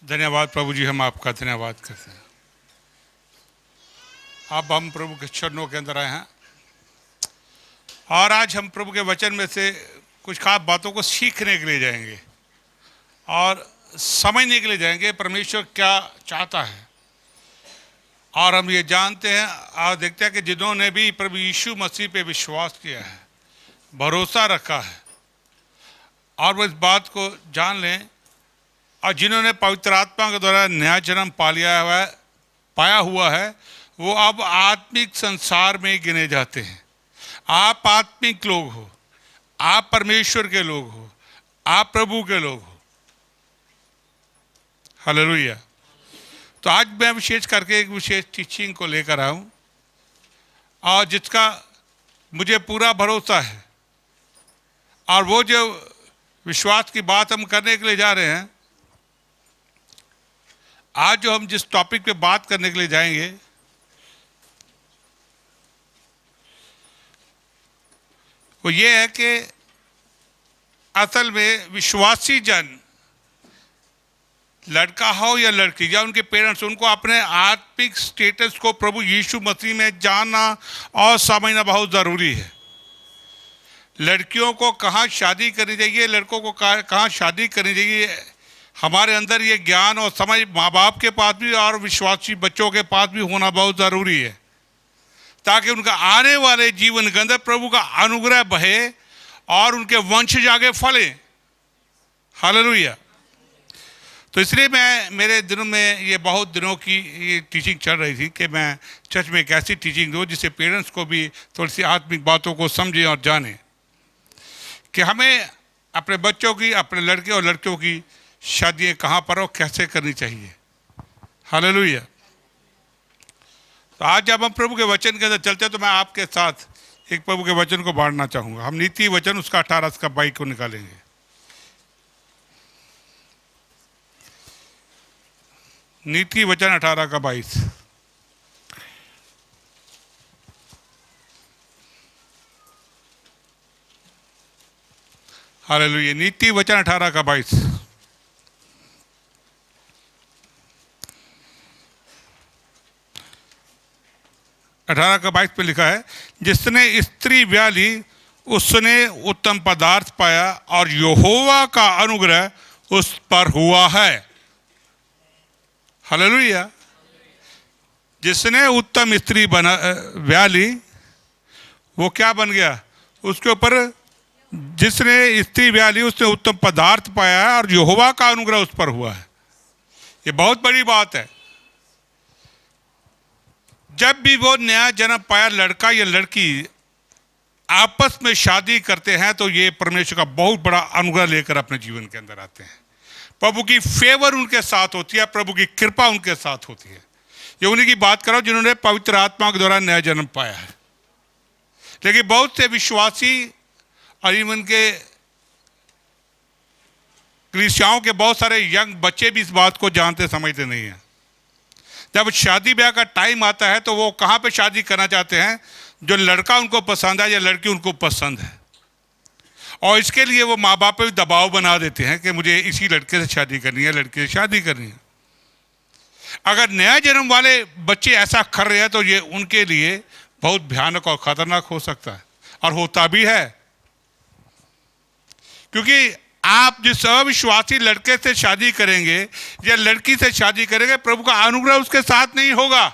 धन्यवाद प्रभु जी, हम आपका धन्यवाद करते हैं। अब हम प्रभु के चरणों के अंदर आए हैं और आज हम प्रभु के वचन में से कुछ खास बातों को सीखने के लिए जाएंगे और समझने के लिए जाएंगे परमेश्वर क्या चाहता है। और हम ये जानते हैं और देखते हैं कि जिन्होंने भी प्रभु यीशु मसीह पे विश्वास किया है, भरोसा रखा है और वो इस बात को जान लें, और जिन्होंने पवित्र आत्मा के द्वारा नया जन्म पाया हुआ है, वो अब आत्मिक संसार में गिने जाते हैं। आप आत्मिक लोग हो, आप परमेश्वर के लोग हो, आप प्रभु के लोग हो। हालेलुया। तो आज मैं विशेष करके एक विशेष टीचिंग को लेकर आया हूँ और जिसका मुझे पूरा भरोसा है, और वो जो विश्वास की बात हम करने के लिए जा रहे हैं, आज जो हम जिस टॉपिक पे बात करने के लिए जाएंगे वो ये है कि असल में विश्वासी जन, लड़का हो या लड़की या उनके पेरेंट्स, उनको अपने आत्मिक स्टेटस को प्रभु यीशु मसीह में जानना और समझना बहुत ज़रूरी है। लड़कियों को कहाँ शादी करनी चाहिए, लड़कों को कहाँ शादी करनी चाहिए, हमारे अंदर ये ज्ञान और समझ माँ बाप के पास भी और विश्वासी बच्चों के पास भी होना बहुत ज़रूरी है, ताकि उनका आने वाले जीवन के अंदर प्रभु का अनुग्रह बहे और उनके वंशज आगे फले। हालेलुया। तो इसलिए मेरे दिनों में ये बहुत दिनों की ये टीचिंग चल रही थी कि मैं चर्च में एक ऐसी टीचिंग दूँ जिससे पेरेंट्स को भी थोड़ी सी आत्मिक बातों को समझें और जानें कि हमें अपने बच्चों की, अपने लड़के और लड़कियों की शादियाँ कहाँ पर और कैसे करनी चाहिए। हालेलुया। तो आज जब हम प्रभु के वचन के अंदर चलते हैं तो मैं आपके साथ एक प्रभु के वचन को बांटना चाहूँगा। हम नीति वचन उसका 18 का 22 को निकालेंगे। नीति वचन 18 का 22। हालेलुया। नीति वचन 18 का 22। अठारह का 22 पे लिखा है, जिसने स्त्री ब्याह ली उसने उत्तम पदार्थ पाया और यहोवा का अनुग्रह उस पर हुआ है। हालेलुया। जिसने उत्तम स्त्री ब्याह ली, वो क्या बन गया? उसके ऊपर, जिसने स्त्री ब्याह ली उसने उत्तम पदार्थ पाया है और यहोवा का अनुग्रह उस पर हुआ है। ये बहुत बड़ी बात है। जब भी वो नया जन्म पाया लड़का या लड़की आपस में शादी करते हैं तो ये परमेश्वर का बहुत बड़ा अनुग्रह लेकर अपने जीवन के अंदर आते हैं। प्रभु की फेवर उनके साथ होती है, प्रभु की कृपा उनके साथ होती है। ये उन्हीं की बात कर रहा हूं जिन्होंने पवित्र आत्मा के द्वारा नया जन्म पाया है। लेकिन बहुत से विश्वासी और इवन के क्रिश्चियनों के बहुत सारे यंग बच्चे भी इस बात को जानते समझते नहीं हैं। जब शादी ब्याह का टाइम आता है तो वो कहाँ पे शादी करना चाहते हैं? जो लड़का उनको पसंद है या लड़की उनको पसंद है, और इसके लिए वो माँ बाप पे भी दबाव बना देते हैं कि मुझे इसी लड़के से शादी करनी है, लड़के से शादी करनी है। अगर नया जन्म वाले बच्चे ऐसा कर रहे हैं तो ये उनके लिए बहुत भयानक और खतरनाक हो सकता है, और होता भी है। क्योंकि आप जिस अविश्वासी लड़के से शादी करेंगे या लड़की से शादी करेंगे, प्रभु का अनुग्रह उसके साथ नहीं होगा।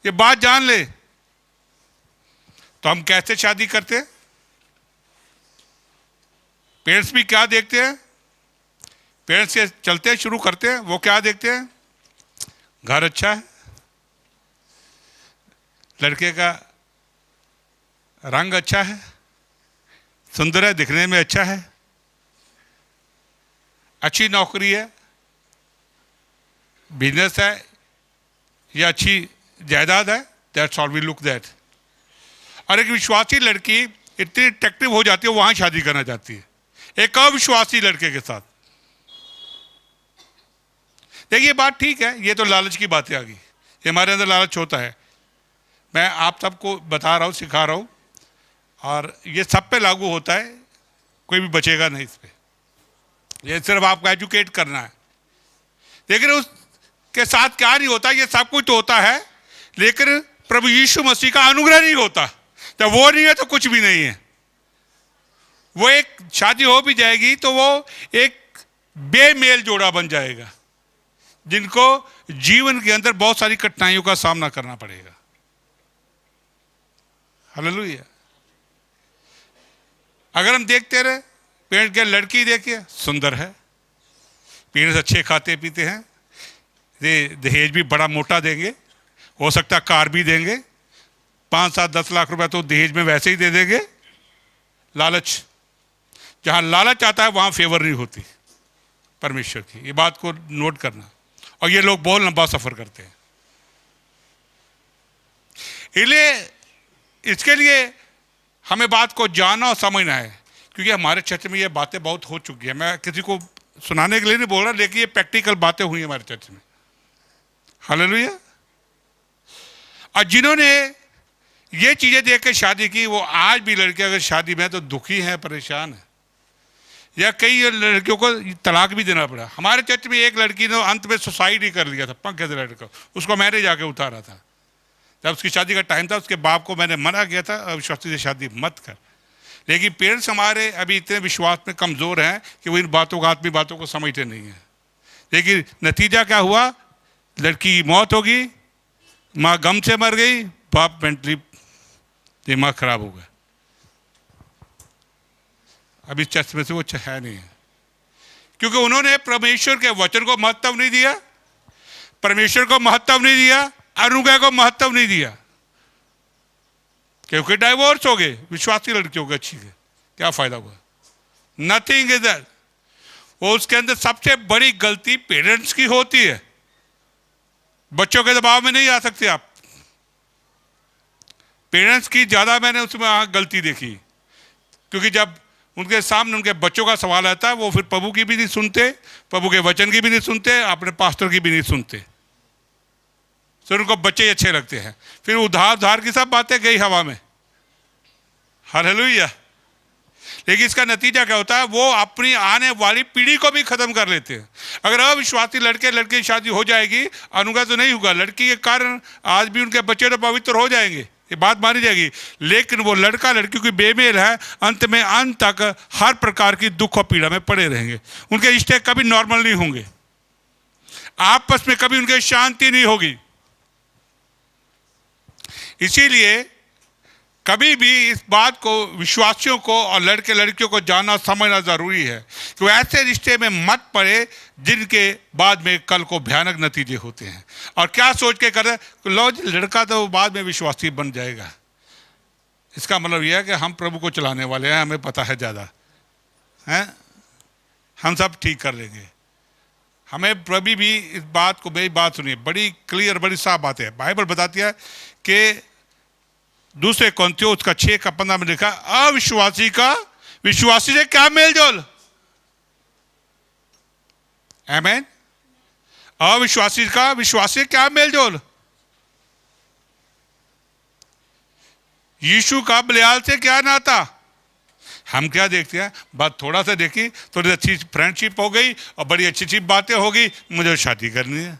ये बात जान ले। तो हम कैसे शादी करते हैं? पेरेंट्स भी क्या देखते हैं? पेरेंट्स से चलते शुरू करते हैं, वो क्या देखते हैं? घर अच्छा है, लड़के का रंग अच्छा है, सुंदर है, दिखने में अच्छा है, अच्छी नौकरी है, बिजनेस है या अच्छी जायदाद है। That's all we look that. और एक विश्वासी लड़की इतनी अट्रैक्टिव हो जाती है, वहां शादी करना चाहती है एक अविश्वासी लड़के के साथ। देखिए बात ठीक है, ये तो लालच की बातें आ गई, ये हमारे अंदर लालच होता है। मैं आप सबको बता रहा हूँ, सिखा रहा हूँ, और ये सब पे लागू होता है, कोई भी बचेगा नहीं इस पर। ये सिर्फ आपको एजुकेट करना है। लेकिन उसके साथ क्या नहीं होता, ये सब कुछ तो होता है, लेकिन प्रभु यीशु मसीह का अनुग्रह नहीं होता। जब वो नहीं है तो कुछ भी नहीं है। वो एक शादी हो भी जाएगी तो वो एक बेमेल जोड़ा बन जाएगा, जिनको जीवन के अंदर बहुत सारी कठिनाइयों का सामना करना पड़ेगा। हालेलुया। अगर हम देखते रहे, पेरेंट्स के लड़की देखिए सुंदर है, पेरेंट्स अच्छे खाते पीते हैं, दहेज भी बड़ा मोटा देंगे, हो सकता है कार भी देंगे, 5-7-10 लाख रुपए तो दहेज में वैसे ही दे देंगे। लालच, जहां लालच आता है वहां फेवर नहीं होती परमेश्वर की, ये बात को नोट करना। और ये लोग बहुत लंबा सफर करते हैं। इसके लिए हमें बात को जानना और समझना है, क्योंकि हमारे चर्च में ये बातें बहुत हो चुकी है। मैं किसी को सुनाने के लिए नहीं बोल रहा, लेकिन ये प्रैक्टिकल बातें हुई हमारे चर्च में। हालेलुया। और जिन्होंने ये चीजें देख के शादी की, वो आज भी लड़के अगर शादी में तो दुखी हैं, परेशान है, या कई लड़कियों को तलाक भी देना पड़ा। हमारे चर्च में एक लड़की ने अंत में सुसाइड ही कर लिया था, पंकज लड़का, उसको मैंने जाके उतारा था। जब उसकी शादी का टाइम था, उसके बाप को मैंने मना किया था, अविश्वासी से शादी मत कर। लेकिन पेरेंट्स हमारे अभी इतने विश्वास में कमज़ोर हैं कि वो इन बातों को, आत्मिक बातों को समझते नहीं हैं। लेकिन नतीजा क्या हुआ, लड़की की मौत होगी, माँ गम से मर गई, बाप मेंटली दिमाग खराब हो गया। अभी चर्च में से वो है नहीं है, क्योंकि उन्होंने परमेश्वर के वचन को महत्व नहीं दिया, परमेश्वर को महत्व नहीं दिया, अनुग्रह को महत्व नहीं दिया, क्योंकि डाइवोर्स हो गए विश्वासी लड़कियों के। अच्छी के क्या फायदा हुआ? Nothing is that. वो उसके अंदर सबसे बड़ी गलती पेरेंट्स की होती है। बच्चों के दबाव में नहीं आ सकते आप। पेरेंट्स की ज्यादा मैंने उसमें गलती देखी, क्योंकि जब उनके सामने उनके बच्चों का सवाल आता है, वो फिर प्रभु की भी नहीं सुनते, प्रभु के वचन की भी नहीं सुनते, अपने पास्टर की भी नहीं सुनते। फिर उनको बच्चे ही अच्छे लगते हैं, फिर उधार की सब बातें गई हवा में। हालेलुया। लेकिन इसका नतीजा क्या होता है, वो अपनी आने वाली पीढ़ी को भी खत्म कर लेते हैं। अगर अविश्वासी लड़के लड़की की शादी हो जाएगी, अनुग्रह तो नहीं होगा, लड़की के कारण आज भी उनके बच्चे तो पवित्र हो जाएंगे, ये बात मानी जाएगी। लेकिन वो लड़का लड़की की बेमेल है, अंत में अंत तक हर प्रकार की दुख और पीड़ा में पड़े रहेंगे। उनके रिश्ते कभी नॉर्मल नहीं होंगे, आपस में कभी उनके शांति नहीं होगी। इसीलिए कभी भी इस बात को विश्वासियों को और लड़के लड़कियों को जानना समझना जरूरी है कि वो ऐसे रिश्ते में मत पड़े जिनके बाद में कल को भयानक नतीजे होते हैं। और क्या सोच के कर, लो लड़का तो बाद में विश्वासी बन जाएगा, इसका मतलब यह है कि हम प्रभु को चलाने वाले हैं, हमें पता है ज़्यादा है, हम सब ठीक कर लेंगे। हमें कभी भी इस बात को, मेरी बात सुनिए, बड़ी क्लियर बड़ी साफ बात है। बाइबल बताती है कि दूसरे कौंतियों उसका 6:15 में लिखा, अविश्वासी का विश्वासी से क्या मेलजोल। आमीन। अविश्वासी का विश्वासी से क्या मेलजोल। यीशु का बलियाल से क्या नाता। हम क्या देखते हैं, बात थोड़ा सा देखी, थोड़ी अच्छी फ्रेंडशिप हो गई और बड़ी अच्छी अच्छी बातें हो गई, मुझे शादी करनी है।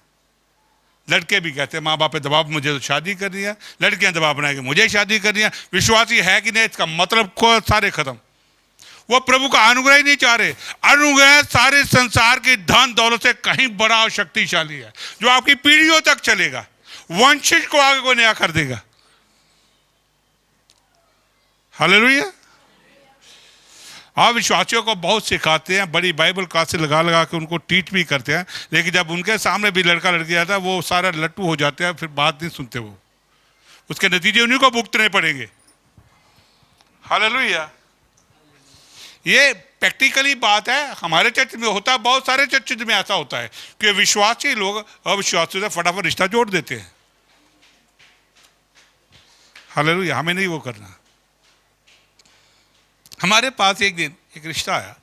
लड़के भी कहते हैं माँ बाप पे दबाव, मुझे तो शादी करनी है, लड़कियां दबाव बनाएंगे मुझे शादी करनी है। विश्वासी है कि नहीं, इसका मतलब को सारे खत्म। वो प्रभु का अनुग्रह ही नहीं चाह रहे। अनुग्रह सारे संसार की धन दौलत से कहीं बड़ा और शक्तिशाली है, जो आपकी पीढ़ियों तक चलेगा, वंशज को आगे को नया कर देगा। हालेलुया। अविश्वासियों को बहुत सिखाते हैं, बड़ी बाइबल क्लासेस लगा लगा के उनको टीच भी करते हैं, लेकिन जब उनके सामने भी लड़का लड़की आता है, वो सारा लट्टू हो जाते हैं, फिर बात नहीं सुनते। वो उसके नतीजे उन्हीं को भुगतने पड़ेंगे। हालेलुया। ये प्रैक्टिकली बात है, हमारे चर्च में होता है, बहुत सारे चर्च में ऐसा होता है कि विश्वासी लोग अविश्वासियों से फटाफट रिश्ता जोड़ देते हैं। हालेलुया। हमें नहीं वो करना। हमारे पास एक दिन एक रिश्ता आया,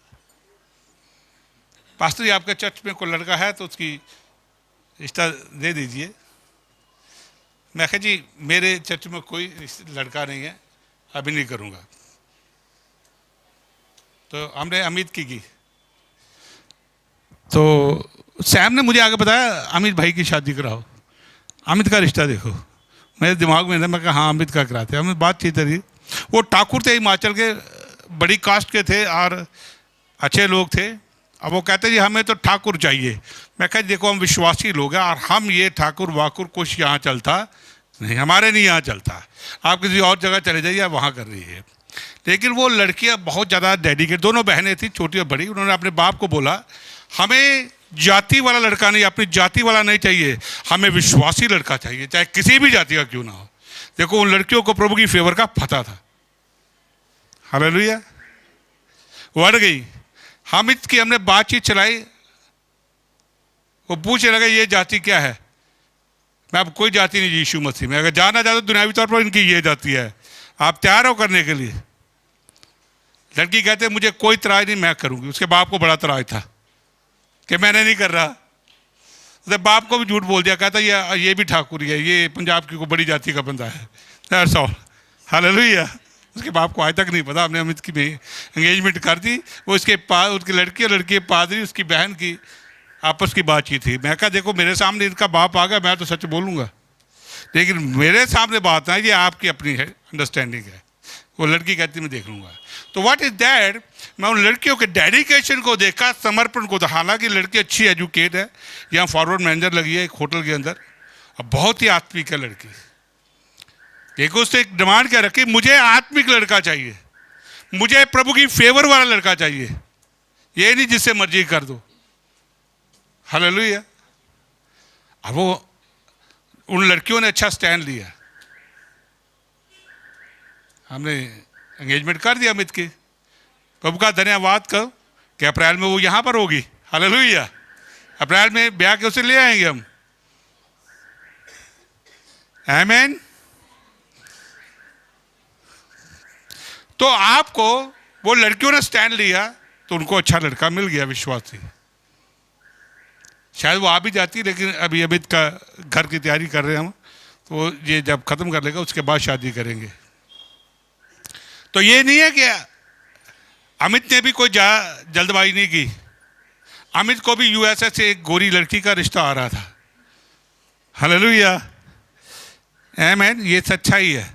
पास्टर जी आपके चर्च में कोई लड़का है तो उसकी रिश्ता दे दीजिए। मैं कहा जी मेरे चर्च में कोई लड़का नहीं है, अभी नहीं करूँगा। तो हमने उम्मीद की, तो सैम ने मुझे आगे बताया अमित भाई की शादी कराओ, अमित का रिश्ता देखो। मेरे दिमाग में था, मैं कहा हाँ अमित का कराते हैं। हमें बातचीत रही, वो ठाकुर थे, हिमाचल के, बड़ी कास्ट के थे और अच्छे लोग थे। अब वो कहते जी हमें तो ठाकुर चाहिए। मैं कहा देखो हम विश्वासी लोग हैं और हम ये ठाकुर वाकुर कुछ यहाँ चलता नहीं, हमारे नहीं यहाँ चलता, आप किसी और जगह चले जाइए, आप वहाँ कर रही है। लेकिन वो लड़कियाँ बहुत ज़्यादा डेडिकेट, दोनों बहनें थी छोटी और बड़ी, उन्होंने अपने बाप को बोला हमें जाति वाला लड़का नहीं, अपनी जाति वाला नहीं चाहिए, हमें विश्वासी लड़का चाहिए, चाहे किसी भी जाति का क्यों ना हो। देखो उन लड़कियों को प्रभु की फेवर का पता था। हालेलुया। बढ़ गई। हामिद की हमने बातचीत चलाई, वो पूछने लगा ये जाति क्या है। मैं अब कोई जाति नहीं यीशु मसीह में, अगर जाना चाहते तो दुनियावी तौर पर इनकी ये जाति है, आप तैयार हो करने के लिए। लड़की कहते मुझे कोई तराज नहीं, मैं करूंगी। उसके बाप को बड़ा तराज था कि मैंने नहीं कर रहा। उसने बाप को भी झूठ बोल दिया, कहता ये भी ठाकुर ही है, ये पंजाब की कोई बड़ी जाति का बंदा है। That's all. हालेलुया। उसके बाप को आज तक नहीं पता। हमने अमित की भी एंगेजमेंट कर दी। वो उसके पास उसकी लड़की और लड़की पादरी उसकी बहन की आपस की बातचीत थी। मैं कहा देखो मेरे सामने इनका बाप आ गया, मैं तो सच बोलूँगा, लेकिन मेरे सामने बात है, ये आपकी अपनी है अंडरस्टैंडिंग है। वो लड़की कहती मैं देख लूँगा। तो व्हाट इज़ दैट, मैं उन लड़कियों के डेडिकेशन को देखा, समर्पण को। हालांकि लड़की अच्छी एजुकेट है, यहाँ फॉरवर्ड मैनेजर लगी है एक होटल के अंदर, अब बहुत ही आत्मिक है लड़की। एक उससे एक डिमांड क्या रखी, मुझे आत्मिक लड़का चाहिए, मुझे प्रभु की फेवर वाला लड़का चाहिए, ये नहीं जिससे मर्जी कर दो। हालेलुया। अब वो उन लड़कियों ने अच्छा स्टैंड लिया। हमने एंगेजमेंट कर दिया अमित की। प्रभु का धन्यवाद करो कि अप्रैल में वो यहाँ पर होगी। हालेलुया। अप्रैल में ब्याह के उसे ले आएंगे हम। आमीन। तो आपको वो लड़कियों ने स्टैंड लिया तो उनको अच्छा लड़का मिल गया, विश्वासी। शायद वो आ भी जाती, लेकिन अभी अमित का घर की तैयारी कर रहे हैं हम, तो ये जब खत्म कर लेगा उसके बाद शादी करेंगे। तो ये नहीं है कि अमित ने भी कोई जल्दबाजी नहीं की। अमित को भी यूएसए से एक गोरी लड़की का रिश्ता आ रहा था। हालेलुया। आमीन। ये सच्चाई है।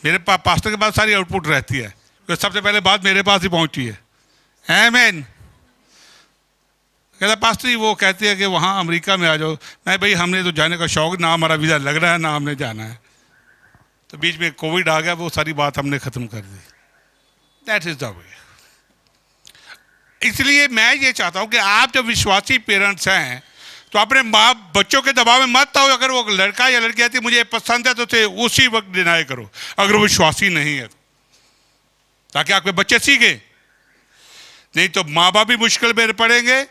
मेरे पास पास्टर के पास सारी आउटपुट रहती है, तो सबसे पहले बात मेरे पास ही पहुंची है। आमीन। कहता पास्टर जी वो कहती है कि वहाँ अमेरिका में आ जाओ। मैं भाई हमने तो जाने का शौक, ना हमारा वीज़ा लग रहा है ना हमने जाना है। तो बीच में कोविड आ गया, वो सारी बात हमने ख़त्म कर दी। That is the way. इसलिए मैं ये चाहता हूँ कि आप जब विश्वासी पेरेंट्स हैं तो अपने माँ बच्चों के दबाव में मत आओ। अगर वो लड़का या लड़की आती मुझे पसंद है तो उसे उसी वक्त डिनाई करो, अगर वो विश्वासी नहीं है, ताकि आपके बच्चे सीखे। नहीं तो माँ बाप भी मुश्किल में पड़ेंगे।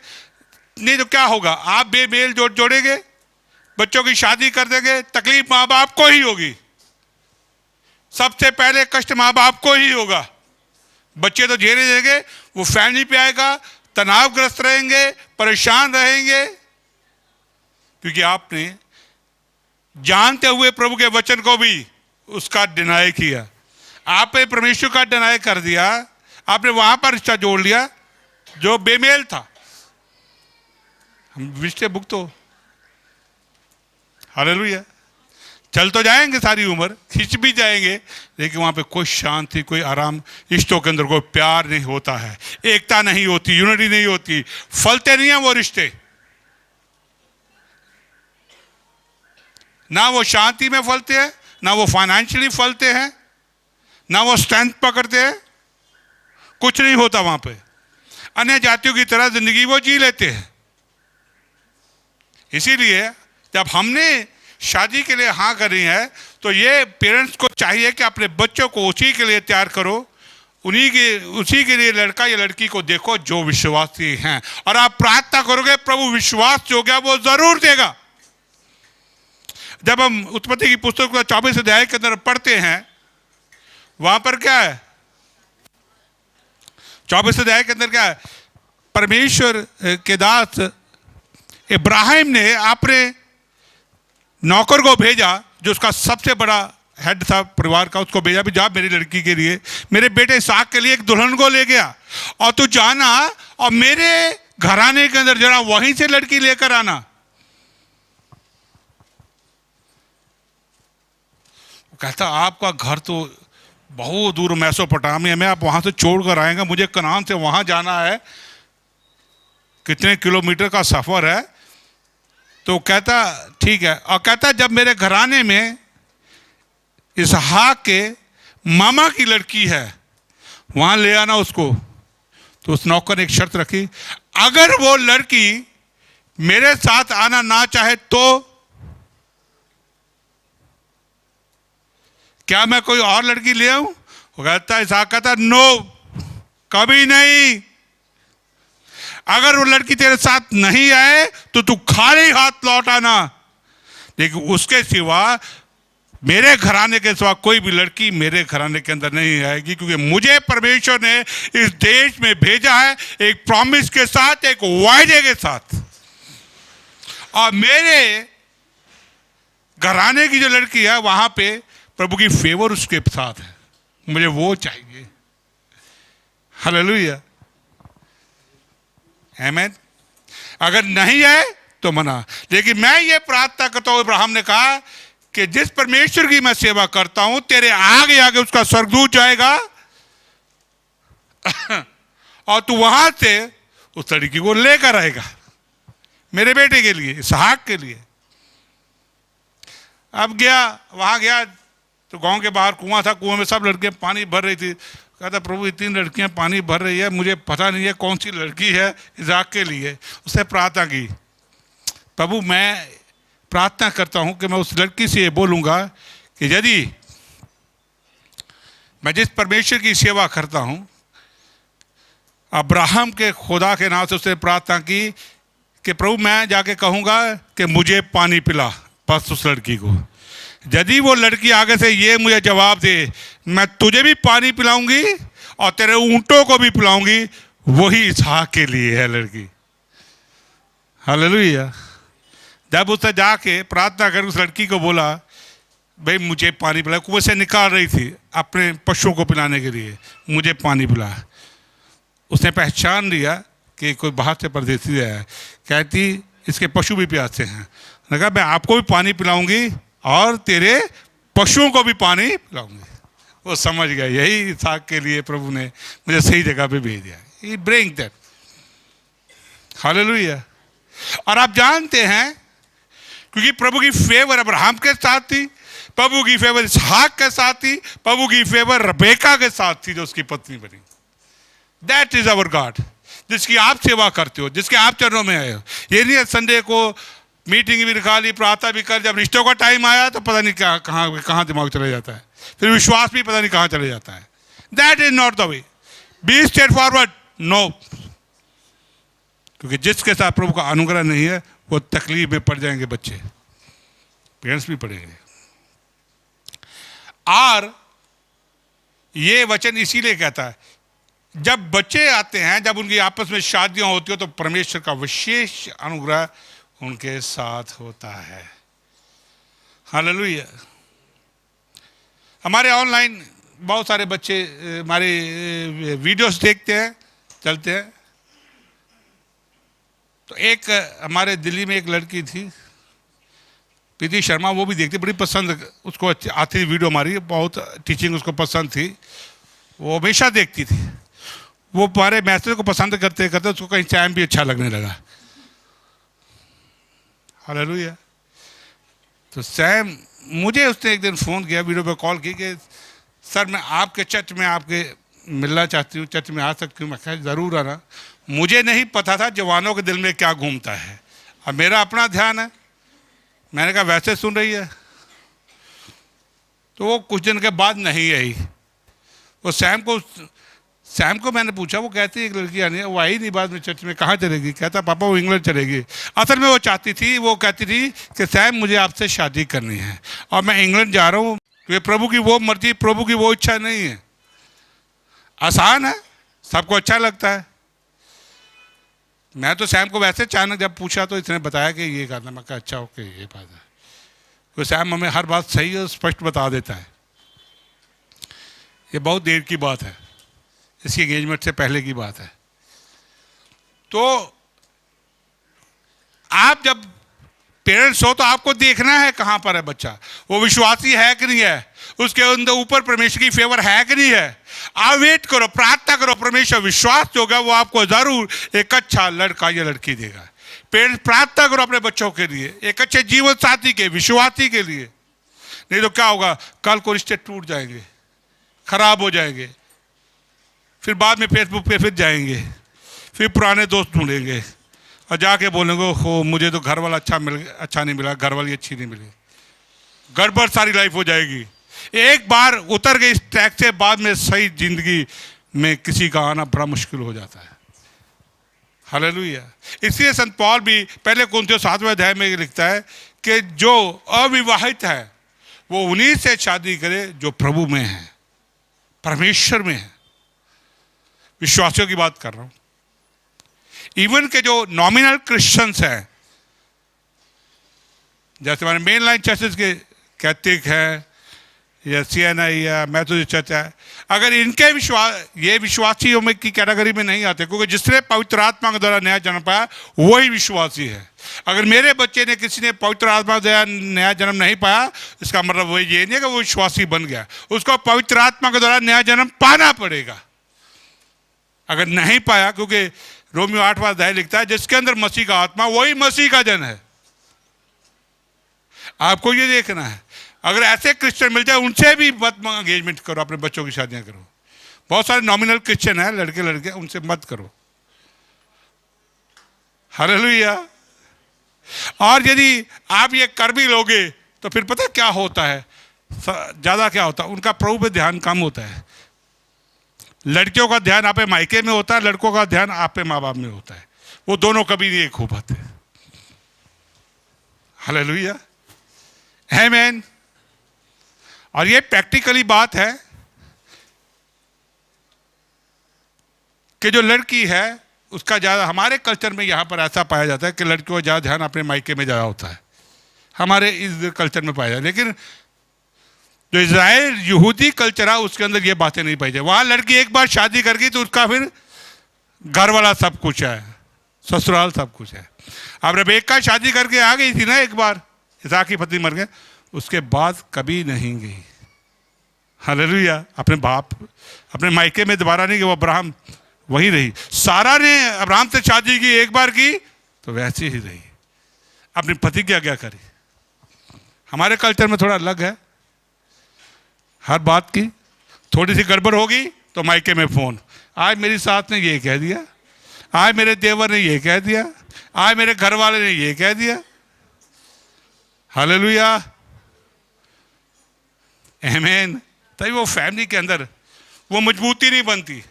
नहीं तो क्या होगा, आप बेमेल जोड़ेंगे, बच्चों की शादी कर देंगे, तकलीफ माँ बाप को ही होगी। सबसे पहले कष्ट माँ बाप को ही होगा। बच्चे तो झेले देंगे, वो फैमिली पे आएगा, तनावग्रस्त रहेंगे, परेशान रहेंगे, क्योंकि आपने जानते हुए प्रभु के वचन को भी उसका डिनाई किया। आपने परमेश्वर का डिनाई कर दिया, आपने वहां पर रिश्ता जोड़ लिया जो बेमेल था। हम रिश्ते भुगतो। हालेलुया। चल तो जाएंगे सारी उम्र, खिंच भी जाएंगे, लेकिन वहां पे कोई शांति, कोई आराम, रिश्तों के अंदर कोई प्यार नहीं होता है, एकता नहीं होती, यूनिटी नहीं होती, फलते नहीं है वो रिश्ते। ना वो शांति में फलते हैं, ना वो फाइनेंशियली फलते हैं, ना वो स्ट्रेंथ पकड़ते हैं, कुछ नहीं होता वहां पे। अन्य जातियों की तरह जिंदगी वो जी लेते हैं। इसीलिए जब हमने शादी के लिए हाँ करी है तो ये पेरेंट्स को चाहिए कि अपने बच्चों को उसी के लिए तैयार करो, उसी के लिए लड़का या लड़की को देखो जो विश्वासी हैं, और आप प्रार्थना करोगे प्रभु विश्वास जो गया वो जरूर देगा। जब हम उत्पत्ति की पुस्तक को 24 अध्याय के अंदर पढ़ते हैं, वहां पर क्या है, 24 अध्याय के अंदर क्या है, परमेश्वर के दास इब्राहिम ने अपने नौकर को भेजा, जो उसका सबसे बड़ा हेड था परिवार का, उसको भेजा भी जा मेरी लड़की के लिए, मेरे बेटे इसहाक के लिए एक दुल्हन को ले गया, और तू जाना और मेरे घराने के अंदर जरा वहीं से लड़की लेकर आना। कहता आपका घर तो बहुत दूर मेसोपोटामिया में, आप वहां से छोड़कर आएंगे, मुझे कनान से वहां जाना है, कितने किलोमीटर का सफर है। तो कहता ठीक है। और कहता जब मेरे घराने में इसहाक के मामा की लड़की है, वहां ले आना उसको। तो उस नौकर ने एक शर्त रखी, अगर वो लड़की मेरे साथ आना ना चाहे तो क्या मैं कोई और लड़की ले आऊं? वो कहता इसहाक कहता नो, कभी नहीं। अगर वो लड़की तेरे साथ नहीं आए तो तू खाली हाथ लौट आना, लेकिन उसके सिवा मेरे घराने के सिवा कोई भी लड़की मेरे घराने के अंदर नहीं आएगी, क्योंकि मुझे परमेश्वर ने इस देश में भेजा है एक प्रॉमिस के साथ, एक वायदे के साथ। और मेरे घराने की जो लड़की है वहां पे प्रभु की फेवर उसके साथ है, मुझे वो चाहिए। हालेलुया, आमीन। अगर नहीं है तो मना। लेकिन मैं ये प्रार्थना करता हूं, अब्राहम ने कहा कि जिस परमेश्वर की मैं सेवा करता हूं, तेरे आगे आगे उसका स्वर्गदूत जाएगा और तू वहां से उस लड़की को लेकर आएगा मेरे बेटे के लिए, इसहाक के लिए। अब गया, वहां गया तो गांव के बाहर कुआं था, कुआं में सब लड़कियां पानी भर रही थी। कहता प्रभु इतनी लड़कियां पानी भर रही है, मुझे पता नहीं है कौन सी लड़की है इसहाक के लिए। उसने प्रार्थना की, प्रभु मैं प्रार्थना करता हूं कि मैं उस लड़की से ये बोलूंगा कि यदि मैं जिस परमेश्वर की सेवा करता हूं, अब्राहम के खुदा के नाम से उसने प्रार्थना की कि प्रभु मैं जाके कहूंगा कि मुझे पानी पिला, बस उस लड़की को। यदि वो लड़की आगे से ये मुझे जवाब दे, मैं तुझे भी पानी पिलाऊंगी और तेरे ऊंटों को भी पिलाऊंगी, वही इसहाक के लिए है लड़की। हालेलुया। जब उसने जाके प्रार्थना कर उस लड़की को बोला भाई मुझे पानी पिला, कुएं से निकाल रही थी अपने पशुओं को पिलाने के लिए, मुझे पानी पिला। उसने पहचान लिया कि कोई बाहर से परदेसी है। कहती इसके पशु भी प्यासे हैं। मैंने कहा मैं आपको भी पानी पिलाऊंगी और तेरे पशुओं को भी पानी पिलाऊंगी। वो समझ गया यही इसहाक के लिए प्रभु ने मुझे सही जगह पे भेज दिया। ही ब्रिंग दैट। हालेलुया। और आप जानते हैं क्योंकि प्रभु की फेवर अब्राहम के साथ थी, प्रभु की फेवर इसहाक के साथ थी, प्रभु की फेवर रबेका के साथ थी जो उसकी पत्नी बनी। दैट इज अवर गॉड, जिसकी आप सेवा करते हो, जिसके आप चरणों में आए हो। ये नहीं है संडे को मीटिंग भी निकाली, प्रार्थना भी कर, जब रिश्तों का टाइम आया तो पता नहीं क्या कहाँ दिमाग चले जाता है, फिर विश्वास भी पता नहीं कहाँ चले जाता है। That is not the way. Be straightforward, no. क्योंकि जिसके साथ प्रभु का अनुग्रह नहीं है वो तकलीफ में पड़ जाएंगे, बच्चे, पेरेंट्स भी पड़ेंगे। और ये वचन इसीलिए कहता है जब बच्चे आते हैं, जब उनकी आपस में शादियां होती हो तो परमेश्वर का विशेष अनुग्रह उनके साथ होता है। हालेलुया। हमारे ऑनलाइन बहुत सारे बच्चे हमारे वीडियोस देखते हैं, चलते हैं। तो एक हमारे दिल्ली में एक लड़की थी प्रीति शर्मा, वो भी देखती, बड़ी पसंद उसको आती थी वीडियो हमारी, बहुत टीचिंग उसको पसंद थी, वो हमेशा देखती थी। वो हमारे मैसेज को पसंद करते करते उसको कहीं टाइम भी अच्छा लगने लगा। हालेलुया। तो सैम मुझे उसने एक दिन फ़ोन किया, वीडियो पे कॉल की कि सर मैं आपके चर्च में आपके मिलना चाहती हूँ, चर्च में आ सकती हूँ? मैं कहा ज़रूर आना। मुझे नहीं पता था जवानों के दिल में क्या घूमता है, अब मेरा अपना ध्यान है। मैंने कहा वैसे सुन रही है। तो वो कुछ दिन के बाद नहीं आई। वो सैम को मैंने पूछा, वो कहती एक लड़की आनी है, वो आई नहीं बाद में चर्च में, कहाँ चलेगी? कहता पापा वो इंग्लैंड चलेगी। असल में वो चाहती थी, वो कहती थी कि सैम मुझे आपसे शादी करनी है और मैं इंग्लैंड जा रहा हूँ, क्योंकि प्रभु की वो मर्जी, प्रभु की वो इच्छा नहीं है। आसान है, सबको अच्छा लगता है। मैं तो सैम को वैसे अचानक जब पूछा तो इसने बताया कि ये करना। मैं कहा अच्छा ओके ये बात है। तो सैम हमें हर बात सही और स्पष्ट बता देता है। ये बहुत देर की बात है, इसकी एंगेजमेंट से पहले की बात है। तो आप जब पेरेंट्स हो तो आपको देखना है कहां पर है बच्चा, वो विश्वासी है कि नहीं है, उसके अंदर ऊपर परमेश्वर की फेवर है कि नहीं है। आप वेट करो, प्रार्थना करो, परमेश्वर विश्वास जो होगा वो आपको जरूर एक अच्छा लड़का या लड़की देगा। पेरेंट्स प्रार्थना करो अपने बच्चों के लिए, एक अच्छे जीवन साथी के, विश्वासी के लिए। नहीं तो क्या होगा, कल को रिश्ते टूट जाएंगे, खराब हो जाएंगे, फिर बाद में फेसबुक पे फिर जाएंगे, फिर पुराने दोस्त ढूंढेंगे और जाके बोलेंगे हो मुझे तो घर वाला अच्छा नहीं मिला, घर वाली अच्छी नहीं मिली, गड़बड़ सारी लाइफ हो जाएगी। एक बार उतर गए इस ट्रैक से, बाद में सही जिंदगी में किसी का आना बड़ा मुश्किल हो जाता है। हालेलुया। इसलिए संत पौल भी पहले कुरिन्थियों 7वें अध्याय में लिखता है कि जो अविवाहित है वो उन्हीं से शादी करे जो प्रभु में है, परमेश्वर में है। विश्वासियों की बात कर रहा हूं। इवन के जो नॉमिनल क्रिश्चियंस हैं, जैसे हमारे मेन लाइन चर्चेस के कैथलिक है या CNI या मैथोडिस्ट चर्च है, अगर इनके ये विश्वासियों में की कैटेगरी में नहीं आते, क्योंकि जिसने पवित्र आत्मा के द्वारा नया जन्म पाया वही विश्वासी है। अगर मेरे बच्चे ने किसी ने पवित्र आत्मा के द्वारा नया जन्म नहीं पाया, इसका मतलब वही ये नहीं है कि वो विश्वासी बन गया, उसको पवित्र आत्मा के द्वारा नया जन्म पाना पड़ेगा। अगर नहीं पाया, क्योंकि रोमियो 8वां अध्याय लिखता है जिसके अंदर मसीह का आत्मा वही मसीह का जन है। आपको ये देखना है, अगर ऐसे क्रिश्चियन मिल जाए उनसे भी मत एंगेजमेंट करो, अपने बच्चों की शादियां करो। बहुत सारे नॉमिनल क्रिश्चियन है लड़के लड़के, उनसे मत करो। हालेलुया। और यदि आप ये कर भी लोगे तो फिर पता क्या होता है, ज्यादा क्या होता है, उनका प्रभु पे ध्यान कम होता है। लड़कियों का ध्यान आप मायके में होता है, लड़कों का ध्यान आप माँ बाप में होता है। वो दोनों कभी नहीं एक हो पाते। हालेलुया, आमीन। और ये प्रैक्टिकली बात है कि जो लड़की है उसका ज़्यादा, हमारे कल्चर में यहाँ पर ऐसा पाया जाता है कि लड़कियों का ज़्यादा ध्यान अपने मायके में ज़्यादा होता है, हमारे इस कल्चर में पाया जाता है। लेकिन जो इज़राइल यहूदी कल्चर है उसके अंदर ये बातें नहीं पाई जाती। वहाँ लड़की एक बार शादी कर गई तो उसका फिर घर वाला सब कुछ है, ससुराल सब कुछ है। अब रेबेका शादी करके आ गई थी ना एक बार, इसहाक की पत्नी मर गए, उसके बाद कभी नहीं गई। हालेलुया। अपने बाप अपने मायके में दोबारा नहीं गई, वो अब्राहम वही रही। सारा ने अब्राहम से शादी की, एक बार की तो वैसी ही रही, अपने पति की आज्ञा करी। हमारे कल्चर में थोड़ा अलग है, हर बात की थोड़ी सी गड़बड़ होगी तो मायके में फोन, आज मेरी सास ने ये कह दिया, आज मेरे देवर ने ये कह दिया, आज मेरे घर वाले ने ये कह दिया। हालेलुया, आमीन। तभी वो फैमिली के अंदर वो मजबूती नहीं बनती।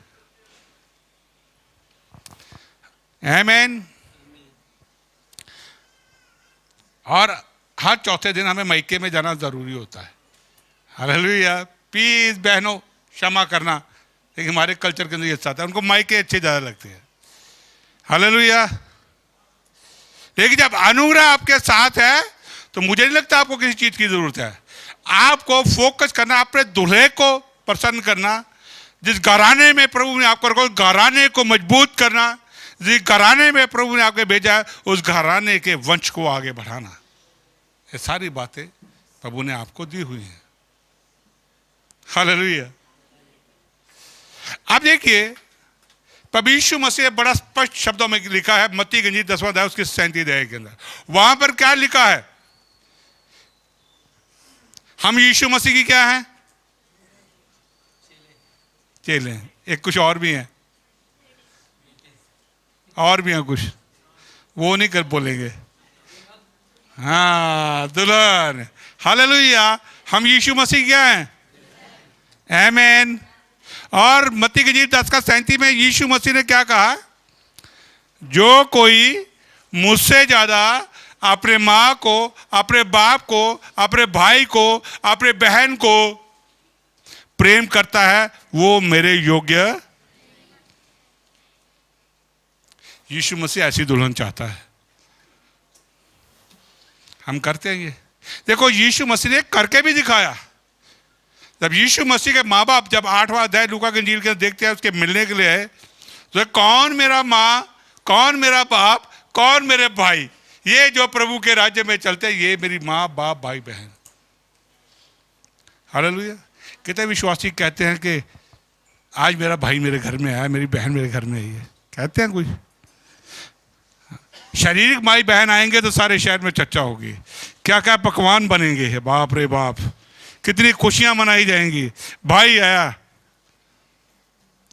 आमीन। और हर चौथे दिन हमें मायके में जाना जरूरी होता है। हालेलुया। प्लीज बहनों क्षमा करना, लेकिन हमारे कल्चर के अंदर ये आता है, उनको मायके अच्छे ज्यादा लगते हैं। हालेलुया। लेकिन जब अनुग्रह आपके साथ है तो मुझे नहीं लगता आपको किसी चीज की जरूरत है। आपको फोकस करना, अपने दूल्हे को प्रसन्न करना, जिस घराने में प्रभु ने आपको रखा, घराने को मजबूत करना, जिस घराने में प्रभु ने आपके भेजा है उस घराने के वंश को आगे बढ़ाना। ये सारी बातें प्रभु ने आपको दी हुई हैं। हालेलुया। अब देखिए, प्रभु यीशु मसीह बड़ा स्पष्ट शब्दों में लिखा है, मत्ती की इंजील 10वां अध्याय उसके 37 अध्याय के अंदर। वहां पर क्या लिखा है, हम यीशु मसीह की क्या है, चेले। एक कुछ और भी हैं, और भी हैं कुछ, वो नहीं कर बोलेंगे। हाँ, दुल्हन। हालेलुया। हम यीशु मसीह क्या हैं, आमीन। और मत्ती की इंजील 10:37 में यीशु मसीह ने क्या कहा, जो कोई मुझसे ज्यादा अपने माँ को, अपने बाप को, अपने भाई को, अपने बहन को प्रेम करता है वो मेरे योग्य। यीशु मसीह ऐसी दुल्हन चाहता है। हम करते हैं ये। देखो, यीशु मसीह ने करके भी दिखाया। जब यीशु मसीह के माँ बाप जब 8वां अध्याय लूका की इंजील के देखते हैं उसके मिलने के लिए है, तो कौन मेरा माँ, कौन मेरा बाप, कौन मेरे भाई, ये जो प्रभु के राज्य में चलते हैं, ये मेरी माँ बाप भाई बहन। हालेलुया। कितने विश्वासी कहते हैं कि आज मेरा भाई मेरे घर में आया, मेरी बहन मेरे घर में आई है, कहते हैं कुछ। शारीरिक माई बहन आएंगे तो सारे शहर में चर्चा होगी, क्या क्या पकवान बनेंगे, बाप रे बाप, कितनी खुशियां मनाई जाएंगी। भाई आया,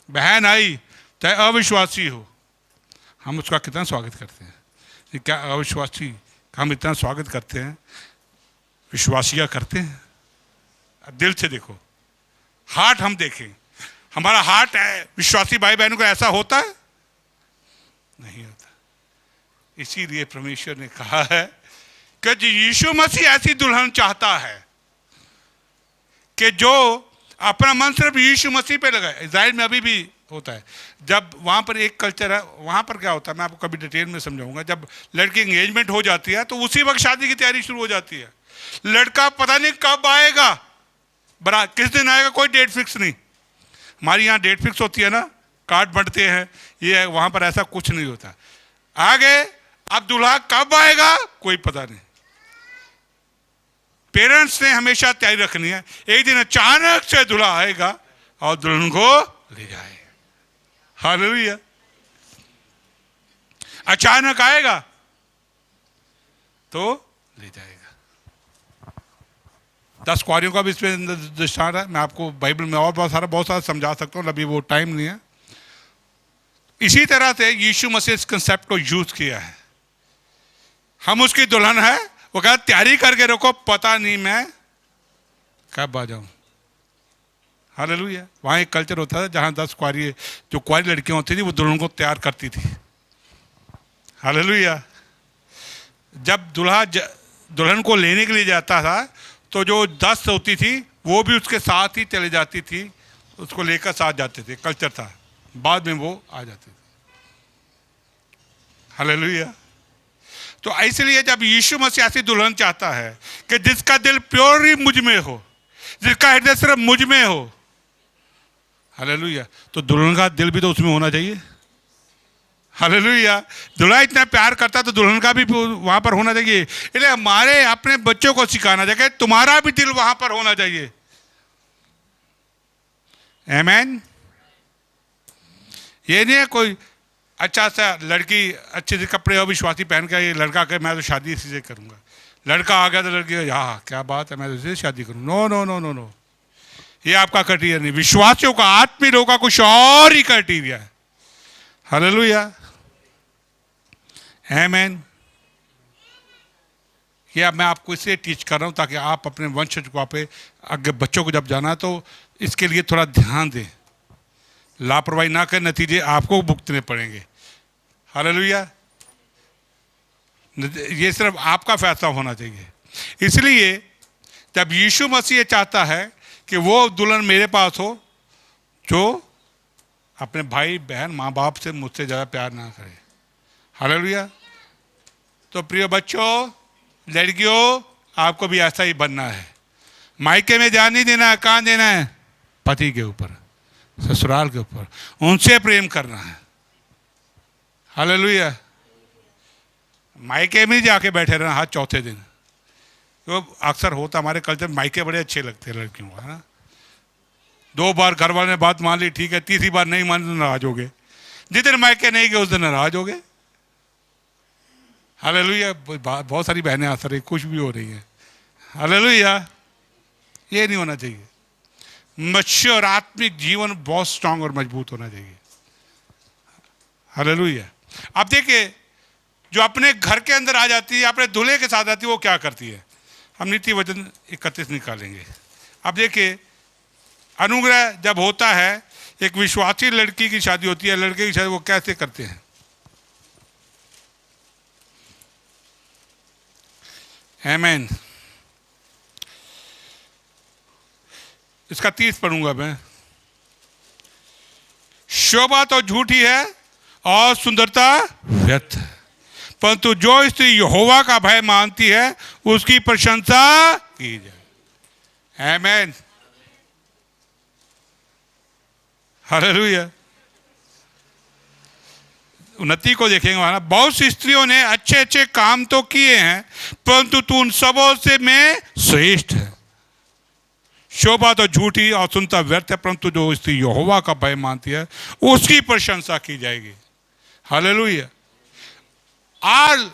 बहन आई, चाहे अविश्वासी हो, हम उसका कितना स्वागत करते हैं। ये क्या अविश्वासी का हम इतना स्वागत करते हैं, विश्वासिया करते हैं। दिल से देखो, हार्ट हम देखें, हमारा हार्ट है विश्वासी भाई बहनों को ऐसा होता है? नहीं होता। इसीलिए परमेश्वर ने कहा है कि यीशु मसीह ऐसी दुल्हन चाहता है कि जो अपना मन सिर्फ यीशु मसीह पे लगाए। इजराइल में अभी भी होता है, जब वहाँ पर एक कल्चर है, वहाँ पर क्या होता है मैं आपको कभी डिटेल में समझाऊंगा। जब लड़की एंगेजमेंट हो जाती है तो उसी वक्त शादी की तैयारी शुरू हो जाती है। लड़का पता नहीं कब आएगा, बारात किस दिन आएगा, कोई डेट फिक्स नहीं। हमारी यहाँ डेट फिक्स होती है ना, कार्ड बंटते हैं, ये वहाँ पर ऐसा कुछ नहीं होता। आगे अब दूल्हा कब आएगा कोई पता नहीं। पेरेंट्स ने हमेशा तैयारी रखनी है, एक दिन अचानक से दूल्हा आएगा और दुल्हन को ले जाएगा। हालेलुया। अचानक आएगा तो ले जाएगा। 10 कुआरियों का भी इसमें दृष्टांत है, मैं आपको बाइबल में और बहुत सारा समझा सकता हूँ, अभी वो टाइम नहीं है। इसी तरह से यीशु मसीह इस कंसेप्ट को यूज किया है। हम उसकी दुल्हन है, वो कहता तैयारी करके रखो, पता नहीं मैं कब आ जाऊं। हालेलुया। वहां एक कल्चर होता था जहां 10 कुआरी, जो कुआरी लड़कियां होती थी, वो दुल्हन को तैयार करती थी। हालेलुया। जब दूल्हा दुल्हन को लेने के लिए जाता था तो जो 10 होती थी वो भी उसके साथ ही चले जाती थी, उसको लेकर साथ जाते थे, कल्चर था। बाद में वो आ जाते थे। हालेलुया। तो इसलिए जब यीशु मसीह ऐसी दुल्हन चाहता है कि जिसका दिल प्योरली मुझ में हो, जिसका हृदय सिर्फ मुझ में हो, हालेलुया, तो दुल्हन का दिल भी तो उसमें होना चाहिए। हालेलुया। दुल्हा इतना प्यार करता तो दुल्हन का भी वहां पर होना चाहिए। इसलिए हमारे अपने बच्चों को सिखाना चाहिए, तुम्हारा भी दिल वहां पर होना चाहिए। आमीन। ये नहीं है कोई अच्छा सा लड़की अच्छे से कपड़े और विश्वासी पहन कर, ये लड़का कहे मैं तो शादी इसी से करूंगा, लड़का आ गया तो लड़की हाँ क्या बात है मैं तो इसी से शादी करूँ। No no no no no, ये आपका क्राइटेरिया नहीं। विश्वासियों का, आत्मीय लोगों का कुछ और ही क्राइटेरिया है। हालेलुया। आमीन। ये अब मैं आपको इसलिए टीच कर रहा हूँ ताकि आप अपने वंशज को, आप आगे बच्चों को जब जाना तो इसके लिए थोड़ा ध्यान दें, लापरवाही ना करें, नतीजे आपको भुगतने पड़ेंगे। हालेलुया। ये सिर्फ आपका फैसला होना चाहिए। इसलिए जब यीशु मसीह चाहता है कि वो दुल्हन मेरे पास हो जो अपने भाई बहन माँ बाप से मुझसे ज़्यादा प्यार ना करे। हालेलुया। तो प्रिय बच्चों, लड़कियों, आपको भी ऐसा ही बनना है। मायके में ध्यान नहीं देना है, कहाँ देना है? पति के ऊपर, ससुराल के ऊपर, उनसे प्रेम करना है। हालेलुया। मायके में जाके बैठे रहना हर चौथे दिन। तो अक्सर होता हमारे कल्चर, मायके बड़े अच्छे लगते हैं लड़कियों को, है ना। 2 बार घर वाले ने बात मान ली, ठीक है, तीसरी बार नहीं मान तो नाराज हो गए। जिस दिन मायके नहीं गए उस दिन नाराज हो गए। हालेलुया। बहुत सारी बहनें हंस रही, खुश भी हो रही हैं। हालेलुया। ये नहीं होना चाहिए। मैच्योर आत्मिक जीवन बहुत स्ट्रांग और मजबूत होना चाहिए। हालेलुया। अब देखिए, जो अपने घर के अंदर आ जाती है, अपने दूल्हे के साथ आती है, वो क्या करती है? हम नीति वचन 31 निकालेंगे। अब देखिए, अनुग्रह जब होता है, एक विश्वासी लड़की की शादी होती है, लड़के की शादी, वो कैसे करते हैं? आमीन। इसका 30 पढ़ूंगा मैं। शोभा तो झूठी है और सुंदरता व्यर्थ है, परंतु जो स्त्री यहोवा का भय मानती है उसकी प्रशंसा की जाए। आमीन। हालेलुया। उन्नति को देखेंगे वहां, बहुत सी स्त्रियों ने अच्छे अच्छे काम तो किए हैं, परंतु तू उन सबों से में श्रेष्ठ है। शोभा तो झूठी और सुनता व्यर्थ है, परंतु जो स्त्री यहोवा का भय मानती है उसकी प्रशंसा की जाएगी। हालेलुया। आज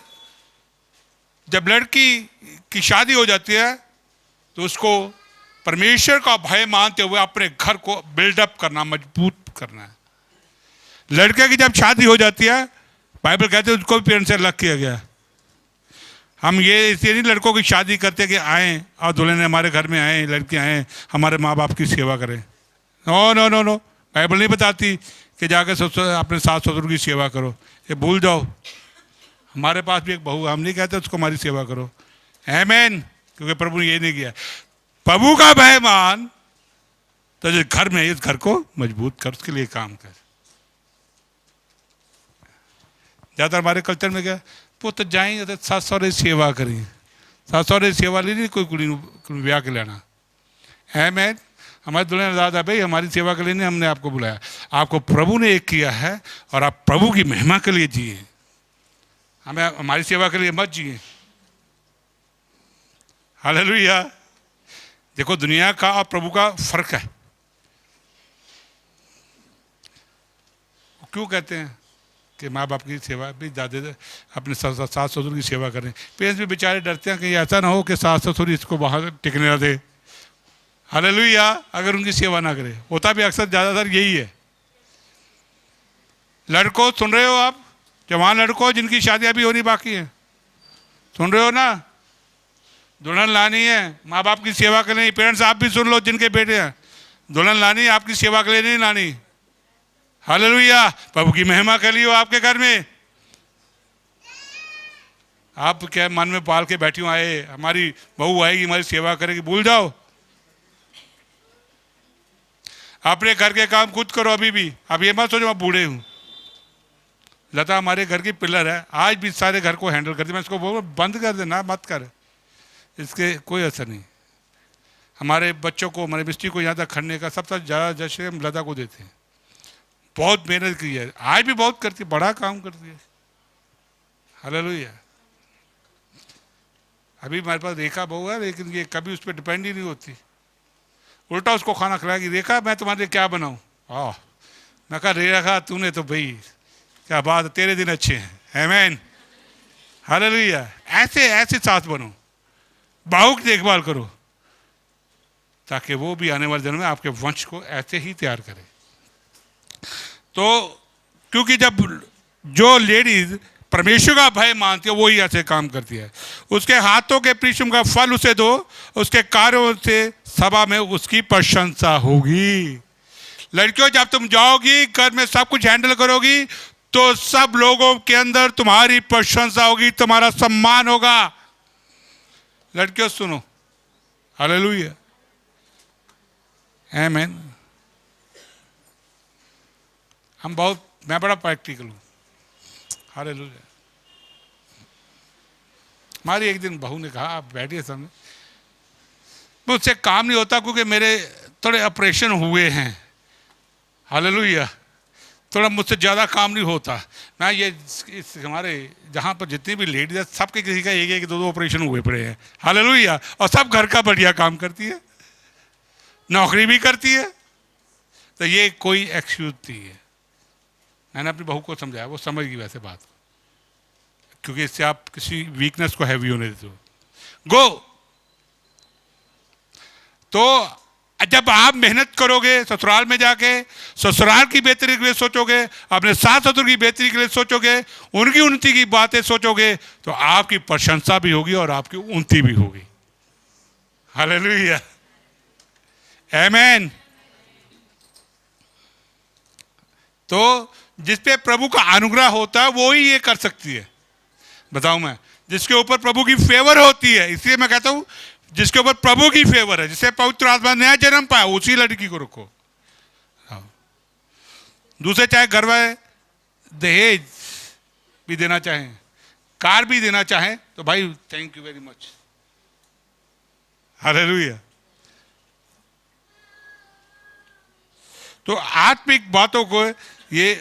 जब लड़की की शादी हो जाती है तो उसको परमेश्वर का भय मानते हुए अपने घर को बिल्डअप करना, मजबूत करना है। लड़के की जब शादी हो जाती है, बाइबल कहते हैं उसको भी पेरेंट्स से अलग किया गया। हम ये इसलिए नहीं लड़कों की शादी करते कि आए और दुल्हन हमारे घर में आए, लड़के आए हमारे माँ बाप की सेवा करें। No no no no, Bible नहीं बताती कि जाकर ससुर अपने सास ससुर की सेवा करो, ये भूल जाओ। हमारे पास भी एक बहू, हम नहीं कहते उसको हमारी सेवा करो, आमीन, क्योंकि प्रभु ने ये नहीं किया। प्रभु का भय मान तो जो घर में इस घर को मजबूत कर, उसके लिए काम कर। ज़्यादातर हमारे कल्चर में क्या, पुत जाएंगे तो सास सौरे सेवा करें, सास सौरे सेवा लेनी कोई कुड़ी ब्याह के लेना है। मैं हमारे दुल्हन दादा भाई हमारी सेवा के लिए नहीं हमने आपको बुलाया, आपको प्रभु ने एक किया है और आप प्रभु की महिमा के लिए जिए, हमें हमारी सेवा के लिए मत जिए। हालेलुया। देखो दुनिया का और प्रभु का फर्क है। क्यों कहते हैं कि माँ बाप की सेवा भी दादे अपने सास ससुर की सेवा करें। पेरेंट्स भी बेचारे डरते हैं कि ऐसा ना हो कि सास ससुर इसको बाहर टिकने ना दे। हालेलुया। अगर उनकी सेवा ना करे, होता भी अक्सर ज़्यादातर यही है। लड़कों सुन रहे हो आप, जवान लड़कों जिनकी शादी अभी होनी बाकी है, सुन रहे हो ना, दुल्हन लानी है, माँ बाप की सेवा के लिए। पेरेंट्स आप भी सुन लो जिनके बेटे हैं, दुल्हन लानी आपकी सेवा के लिए नहीं लानी। हालेलुया। प्रभु की महिमा कर लियो आपके घर में। आप क्या मन में पाल के बैठी हो, आए हमारी बहू आएगी हमारी सेवा करेगी, भूल जाओ। अपने घर के काम खुद करो अभी भी। अब ये मत सोचो मैं बूढ़े हूं। लता हमारे घर की पिलर है, आज भी सारे घर को हैंडल करती। मैं इसको बोल बंद कर देना, मत कर, इसके कोई असर नहीं। हमारे बच्चों को, हमारे मिस्त्री को यहाँ तक खड़ने का सबसे ज़्यादा जश्न हम लता को देते हैं। बहुत मेहनत की है, आज भी बहुत करती है, बड़ा काम करती है। हालेलुया। अभी हमारे पास रेखा बहू है, लेकिन ये कभी उस पर डिपेंड ही नहीं होती। उल्टा उसको खाना खिलाएगी, रेखा मैं तुम्हारे लिए क्या बनाऊँ। मैं कहा रेखा तूने तो भाई क्या बात, तेरे दिन अच्छे हैं। आमीन। हालेलुया। ऐसे ऐसे सास बनो, बहू की देखभाल करो, ताकि वो भी आने वाले दिनों में आपके वंश को ऐसे ही तैयार करे। तो क्योंकि जब जो लेडीज परमेश्वर का भय मानती है वो ही ऐसे काम करती है। उसके हाथों के परिश्रम का फल उसे दो, उसके कार्यों से सभा में उसकी प्रशंसा होगी। लड़कियों जब तुम जाओगी घर में सब कुछ हैंडल करोगी तो सब लोगों के अंदर तुम्हारी प्रशंसा होगी, तुम्हारा सम्मान होगा। लड़कियों सुनो, हालेलुया, आमीन। मैं बड़ा प्रैक्टिकल हूँ। हालेलुया। हमारी एक दिन बहू ने कहा, आप बैठिए सामने, मुझसे काम नहीं होता क्योंकि मेरे थोड़े ऑपरेशन हुए हैं। हालेलुया। थोड़ा मुझसे ज़्यादा काम नहीं होता। मैं ये इस हमारे जहाँ पर जितनी भी लेडीज है सबके किसी का एक एक दो दो ऑपरेशन हुए पड़े हैं। हालेलुया। और सब घर का बढ़िया काम करती है, नौकरी भी करती है। तो ये कोई एक्सक्यूज नहीं है। मैंने अपनी बहू को समझाया, वो समझ गई वैसे बात, क्योंकि इससे आप किसी वीकनेस को हैवी होने देते हो। गो। तो जब आप मेहनत करोगे ससुराल में जाके, ससुराल की बेहतरी के लिए सोचोगे, अपने सास ससुर की बेहतरी के लिए सोचोगे, उनकी उन्नति की बातें सोचोगे, तो आपकी प्रशंसा भी होगी और आपकी उन्नति भी होगी। हालेलुया, आमीन। तो जिसपे प्रभु का अनुग्रह होता है वो ही ये कर सकती है। बताऊं मैं, जिसके ऊपर प्रभु की फेवर होती है, इसलिए मैं कहता हूं जिसके ऊपर प्रभु की फेवर है, जिसे पवित्र आत्मा नया जन्म पाया, उसी लड़की को रखो। दूसरे चाहे घर में दहेज भी देना चाहें, कार भी देना चाहें, तो भाई thank you very much. Hallelujah. तो आत्मिक बातों को ये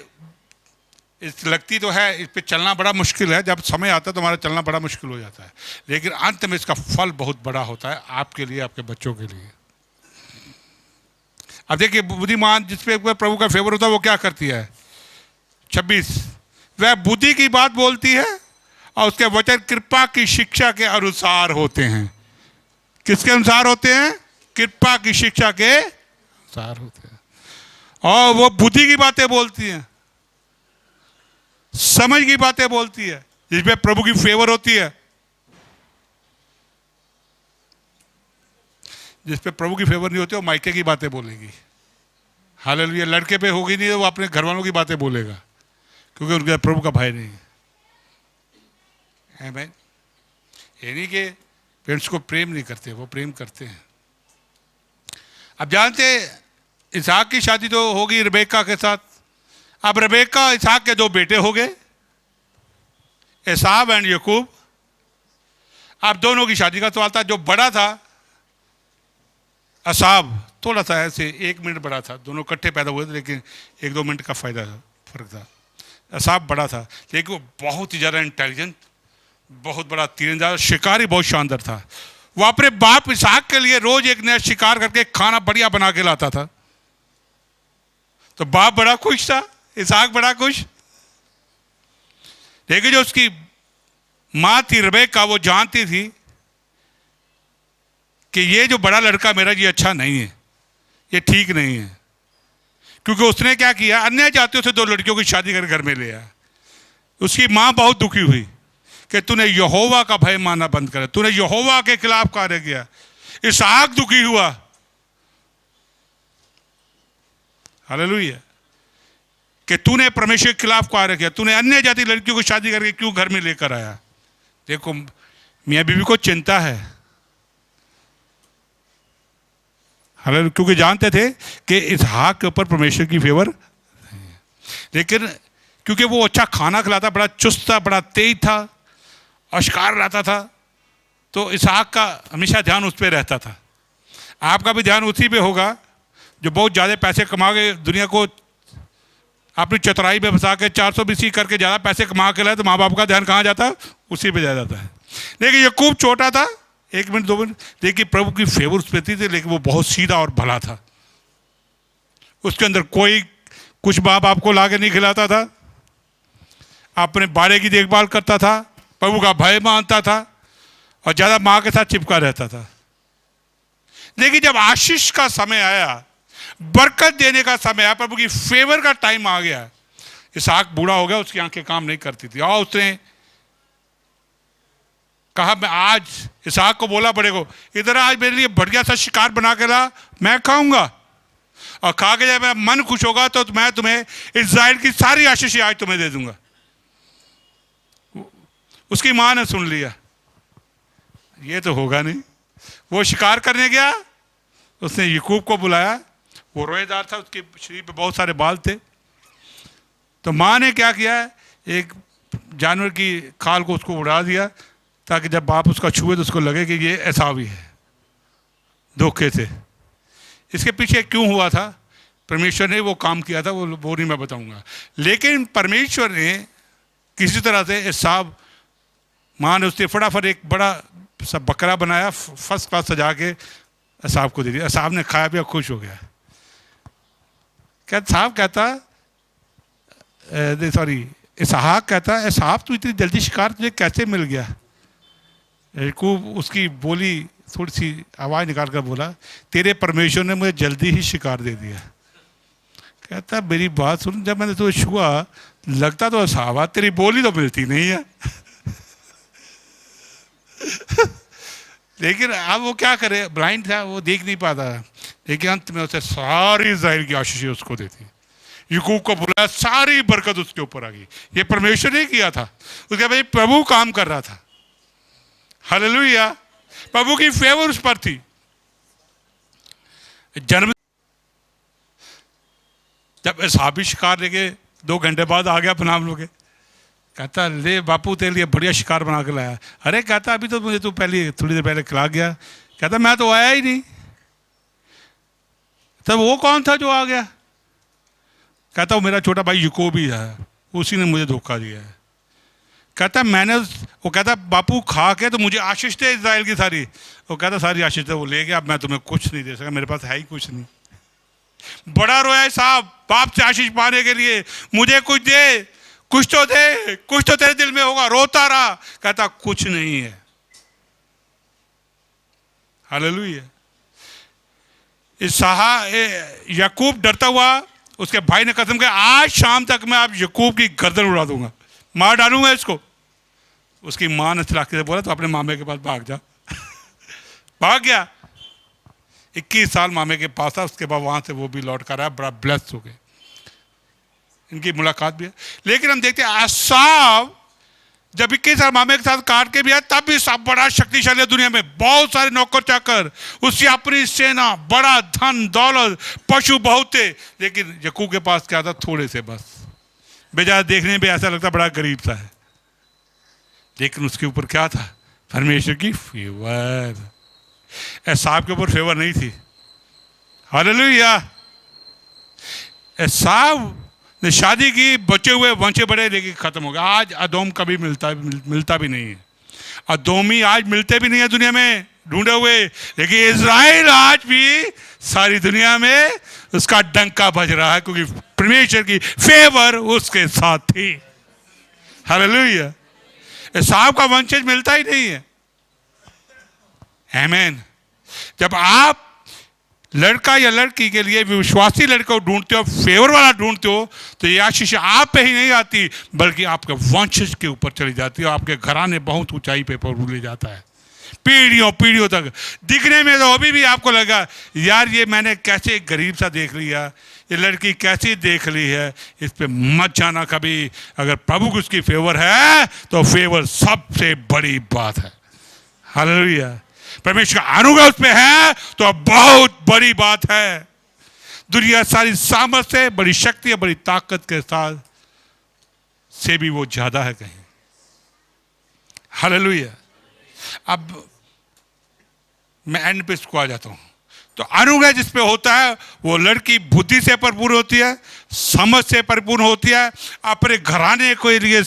इस लगती तो है, इस पे चलना बड़ा मुश्किल है, जब समय आता है तो हमारा चलना बड़ा मुश्किल हो जाता है, लेकिन अंत में इसका फल बहुत बड़ा होता है आपके लिए, आपके बच्चों के लिए। अब देखिए बुद्धिमान जिस पे प्रभु का फेवर होता है वो क्या करती है, 26, वह बुद्धि की बात बोलती है और उसके वचन कृपा की शिक्षा के अनुसार होते हैं। किसके अनुसार होते हैं? कृपा की शिक्षा के अनुसार होते हैं। और वो बुद्धि की बातें बोलती हैं, समझ की बातें बोलती है, जिसमें प्रभु की फेवर होती है। जिस पे प्रभु की फेवर नहीं होती वो मायके की बातें बोलेगी। हालेलुया। लड़के पे होगी नहीं तो वो अपने घर वालों की बातें बोलेगा, क्योंकि उनके प्रभु का भय नहीं है भाई। ये नहीं कि पेरेंट्स को प्रेम नहीं करते, वो प्रेम करते हैं। अब जानते इसहाक की शादी तो होगी रिबेका के साथ। अब रिबेका इसहाक के 2 बेटे हो गए, एसाव एंड याकूब। अब दोनों की शादी का सवाल था। जो बड़ा था असाब, थोड़ा सा ऐसे 1 मिनट बड़ा था, दोनों इकट्ठे पैदा हुए थे लेकिन 1-2 मिनट का फायदा था, फर्क था। असाब बड़ा था लेकिन वो बहुत ही ज़्यादा इंटेलिजेंट, बहुत बड़ा तीरंदाज, शिकारी बहुत शानदार था। वो अपने बाप इसहाक के लिए रोज एक नया शिकार करके खाना बढ़िया बना के लाता था। तो बाप बड़ा खुश था, इसहाक बड़ा खुश। लेकिन जो उसकी माँ थी रिबेका, वो जानती थी कि ये जो बड़ा लड़का मेरा ये अच्छा नहीं है, ये ठीक नहीं है, क्योंकि उसने क्या किया, अन्य जातियों से 2 लड़कियों की शादी कर घर में ले आया। उसकी माँ बहुत दुखी हुई कि तूने यहोवा का भय मानना बंद कर, तूने यहोवा के खिलाफ कार्य किया। इसहाक दुखी हुआ। हालेलुया। कि तूने परमेश्वर के खिलाफ कार्य किया, तूने अन्य जाति लड़कियों की शादी करके क्यों घर में लेकर आया। देखो मियाँ बीवी को चिंता है, हालांकि क्योंकि जानते थे कि इसहाक के ऊपर परमेश्वर की फेवर नहीं है, लेकिन क्योंकि वो अच्छा खाना खिलाता, बड़ा चुस्त था, बड़ा तेज था और शिकार लाता था, तो इसहाक का हमेशा ध्यान उस पर रहता था। आपका भी ध्यान उसी पे होगा जो बहुत ज़्यादा पैसे कमा के दुनिया को अपनी चतुराई में फंसा के 400 BC करके ज़्यादा पैसे कमा के लाए, तो माँ बाप का ध्यान कहाँ जाता है? उसी पे जा जाता है। लेकिन याकूब छोटा था, 1 मिनट 2 मिनट, लेकिन प्रभु की फेवर उस पर थी, लेकिन वो बहुत सीधा और भला था। उसके अंदर कोई कुछ माँ बाप को लाके नहीं खिलाता था, अपने बारे की देखभाल करता था, प्रभु का भय मानता था और ज़्यादा माँ के साथ चिपका रहता था। लेकिन जब आशीष का समय आया, बरकत देने का समय आया, प्रभु की फेवर का टाइम आ गया, इसहाक बूढ़ा हो गया, उसकी आंखें काम नहीं करती थी। और उसने कहा, मैं आज इसहाक को बोला बड़े को, इधर आज मेरे लिए बढ़िया सा शिकार बना के ला, मैं खाऊंगा, और खा के जब मेरा मन खुश होगा तो मैं तुम्हें इस्राएल की सारी आशीष आज तुम्हें दे दूंगा। उसकी माँ ने सुन लिया, ये तो होगा नहीं। वो शिकार करने गया, उसने याकूब को बुलाया, वो रोएदार था, उसके शरीर पे बहुत सारे बाल थे। तो माँ ने क्या किया, एक जानवर की खाल को उसको उड़ा दिया, ताकि जब बाप उसका छुए तो उसको लगे कि ये एसावी है, धोखे से। इसके पीछे क्यों हुआ था, परमेश्वर ने वो काम किया था, वो नहीं मैं बताऊंगा। लेकिन परमेश्वर ने किसी तरह से एसाव, माँ ने उससे फटाफट एक बड़ा सा बकरा बनाया, फर्स्ट क्लास सजा के एसाव को दे दिया। एसाव ने खाया पिया, खुश हो गया। साहब कहता, सॉरी इसहाक कहता, एसाव तू इतनी जल्दी शिकार तुझे कैसे मिल गया। याकूब उसकी बोली, थोड़ी सी आवाज़ निकाल कर बोला, तेरे परमेश्वर ने मुझे जल्दी ही शिकार दे दिया। कहता मेरी बात सुन, जब मैंने तुझे छुआ लगता तो एसाव, तेरी बोली तो मिलती नहीं है। लेकिन अब वो क्या करे, ब्लाइंड था, वो देख नहीं पाता, लेकिन अंत में उसे सारी इस्राएल की आशीष उसको देती। याकूब को बुलाया, सारी बरकत उसके ऊपर आ गई। ये परमेश्वर ने किया था, उसके भाई प्रभु काम कर रहा था। हालेलुया। प्रभु की फेवर उस पर थी। जन्म जब एसावी शिकार लेके 2 घंटे बाद आ गया अपना लोग, कहता ले बापू तेरे लिए बढ़िया शिकार बना के लाया। अरे कहता अभी तो मुझे तू पहले थोड़ी देर पहले खिला गया। कहता मैं तो आया ही नहीं। तब वो कौन था जो आ गया? कहता वो मेरा छोटा भाई याकूब ही है। उसी ने मुझे धोखा दिया है। कहता मैंने, वो कहता बापू खा के तो मुझे आशीष दे इज़राइल की सारी। वो कहता सारी आशीष तो वो ले गया, अब मैं तुम्हें कुछ नहीं दे सका, मेरे पास है ही कुछ नहीं। बड़ा रोया साहब बाप से आशीष पाने के लिए, मुझे कुछ दे, कुछ तो दे, कुछ तो तेरे दिल में होगा। रोता रहा, कहता कुछ नहीं है। हालेलुया। याकूब डरता हुआ, उसके भाई ने कसम किया आज शाम तक मैं अब याकूब की गर्दन उड़ा दूंगा, मार डालूंगा इसको। उसकी मां ने चिल्लाके से बोला तो अपने मामे के पास भाग जा। भाग गया। 21 साल मामे के पास था, उसके बाद वहां से वो भी लौट कर आया, बड़ा ब्लेस हो गए। इनकी मुलाकात भी है। लेकिन हम देखते हैं एसाव जब 21 साल मामे के साथ काट के भी आया, तब भी सब बड़ा शक्तिशाली है दुनिया में, बहुत सारे नौकर चाकर, उसकी अपनी सेना, बड़ा धन दौलत, पशु बहुत थे। लेकिन याकूब के पास क्या था? थोड़े से बस। बेचारा देखने में ऐसा लगता बड़ा गरीब सा है, लेकिन उसके ऊपर क्या था? परमेश्वर की फेवर। एसाव के ऊपर फेवर नहीं थी। हालेलुया। एसाव ने शादी की, बचे हुए वंशे बड़े, लेकिन खत्म हो गया। आज अदोम कभी मिलता भी नहीं है। अदोमी आज मिलते भी नहीं है दुनिया में ढूंढे हुए, लेकिन इज़राइल आज भी सारी दुनिया में उसका डंका बज रहा है, क्योंकि परमेश्वर की फेवर उसके साथ थी। हालेलुया। एसाव का वंशज मिलता ही नहीं है। आमीन। जब आप लड़का या लड़की के लिए विश्वासी लड़के को ढूंढते हो, फेवर वाला ढूंढते हो, तो ये आशीष आप पे ही नहीं आती, बल्कि आपके वंशज के ऊपर चली जाती है। आपके घराने बहुत ऊंचाई पे ले जाता है, पीढ़ियों पीढ़ियों तक। दिखने में तो अभी भी आपको लगा यार ये मैंने कैसे गरीब सा देख लिया, ये लड़की कैसी देख ली है, इस पे मत जाना कभी। अगर प्रभु की उसकी फेवर है तो फेवर सबसे बड़ी बात है। हालेलुया। परमेश्वर का अनुग्रह उस पे है तो बहुत बड़ी बात है। दुनिया सारी सामर्थ्य से, बड़ी शक्ति है, बड़ी ताकत के साथ से भी वो ज्यादा है कहीं। हालेलुया। अब मैं एंड पे इसको आ जाता हूं। तो अनुग्रह जिस पे होता है वो लड़की बुद्धि से भरपूर होती है, समझ से परिपूर्ण होती है, अपने घराने के लिए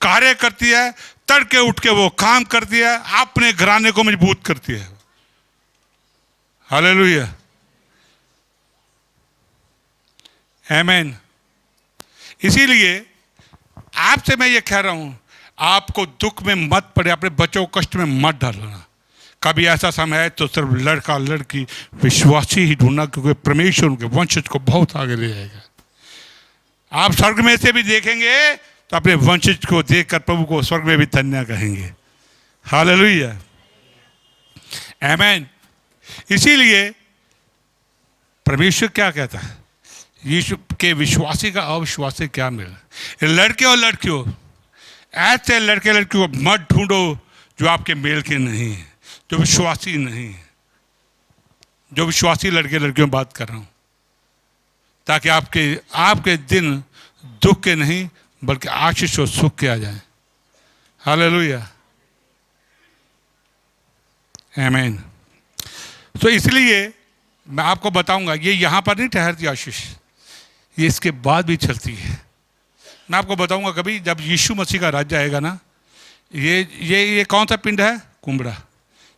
कार्य करती है, तड़के उठ के वो काम करती है, अपने घराने को मजबूत करती है। हालेलुया। आमीन। इसीलिए आपसे मैं ये कह रहा हूं, आपको दुख में मत पड़े, अपने बच्चों को कष्ट में मत डालना। कभी ऐसा समय है तो सिर्फ लड़का लड़की विश्वासी ही ढूंढना, क्योंकि परमेश्वर उनके वंशज को बहुत आगे ले जाएगा। आप स्वर्ग में से भी देखेंगे तो अपने वंशज को देखकर प्रभु को स्वर्ग में भी धन्य कहेंगे। हालेलुया। आमीन। इसीलिए परमेश्वर क्या कहता है? यीशु के विश्वासी का अविश्वासी क्या मिला? लड़के और लड़कियों, ऐसे लड़के लड़कियों को मत ढूंढो जो आपके मेल के नहीं है, जो विश्वासी नहीं है। जो विश्वासी लड़के लड़कियों बात कर रहा हूं, ताकि आपके दिन दुख के नहीं बल्कि आशीष और सुख के आ जाए। हालेलुया। आमीन। तो इसलिए मैं आपको बताऊंगा, ये यहां पर नहीं ठहरती आशीष, ये इसके बाद भी चलती है। मैं आपको बताऊंगा कभी जब यीशु मसीह का राज्य आएगा ना, ये कौन सा पिंड है? कुंबड़ा।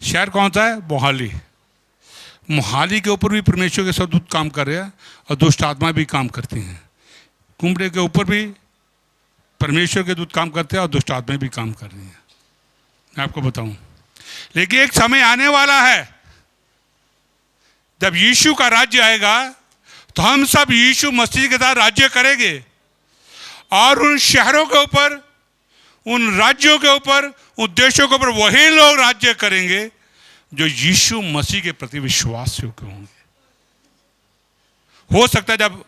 शहर कौन सा है? मोहाली। मोहाली के ऊपर भी परमेश्वर के सदूत काम कर रहे हैं और दुष्ट आत्मा भी काम करती हैं। कुंबड़े के ऊपर भी परमेश्वर के दूत काम करते हैं और दुष्ट आत्माएं भी काम कर रही हैं। मैं आपको बताऊं, लेकिन एक समय आने वाला है जब यीशु का राज्य आएगा तो हम सब यीशु मसीह के साथ राज्य करेंगे, और उन शहरों के ऊपर, उन राज्यों के ऊपर, उन देशों के ऊपर वही लोग राज्य करेंगे जो यीशु मसीह के प्रति विश्वास योग्य होंगे। हो सकता है जब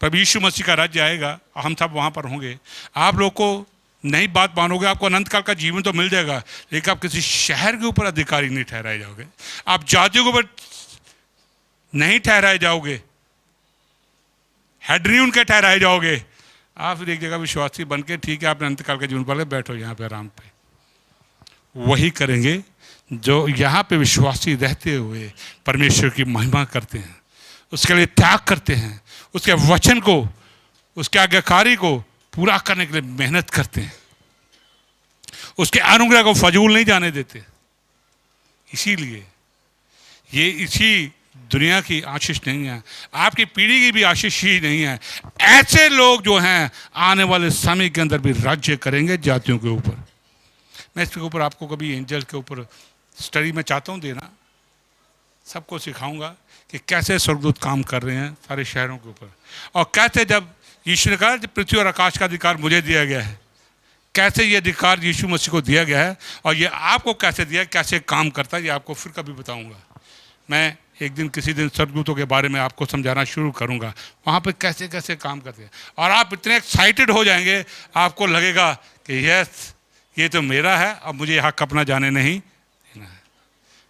प्रभु यीशु मसीह का राज्य आएगा हम सब वहां पर होंगे, आप लोग को नई बात मानोगे, आपको अनंत काल का जीवन तो मिल जाएगा, लेकिन आप किसी शहर के ऊपर अधिकारी नहीं ठहराए जाओगे, आप जातियों के ऊपर नहीं ठहराए जाओगे, हेड नहीं उनके ठहराए जाओगे। आप फिर एक जगह विश्वासी बन के ठीक है आपने अनंत काल के जीवन पर बैठो यहाँ पे आराम पे। वही करेंगे जो यहाँ पे विश्वासी रहते हुए परमेश्वर की महिमा करते हैं, उसके लिए त्याग करते हैं, उसके वचन को, उसके आज्ञाकारी को पूरा करने के लिए मेहनत करते हैं, उसके अनुग्रह को फजूल नहीं जाने देते। इसीलिए ये इसी दुनिया की आशीष नहीं है, आपकी पीढ़ी की भी आशीष ही नहीं है। ऐसे लोग जो हैं आने वाले समय के अंदर भी राज्य करेंगे जातियों के ऊपर। मैं इसके ऊपर आपको कभी एंजल के ऊपर स्टडी में चाहता हूँ देना, सबको सिखाऊंगा कि कैसे स्वर्गदूत काम कर रहे हैं सारे शहरों के ऊपर, और कैसे जब यीशु ने कहा कि पृथ्वी और आकाश का अधिकार मुझे दिया गया है, कैसे ये अधिकार यीशु मसीह को दिया गया है और ये आपको कैसे दिया, कैसे काम करता है, ये आपको फिर कभी बताऊंगा। मैं एक दिन किसी दिन स्वर्गदूतों के बारे में आपको समझाना शुरू करूंगा, वहाँ पे कैसे कैसे काम करते हैं, और आप इतने एक्साइटेड हो जाएंगे, आपको लगेगा कि यस ये तो मेरा है, अब मुझे हक अपना जाने नहीं देना है।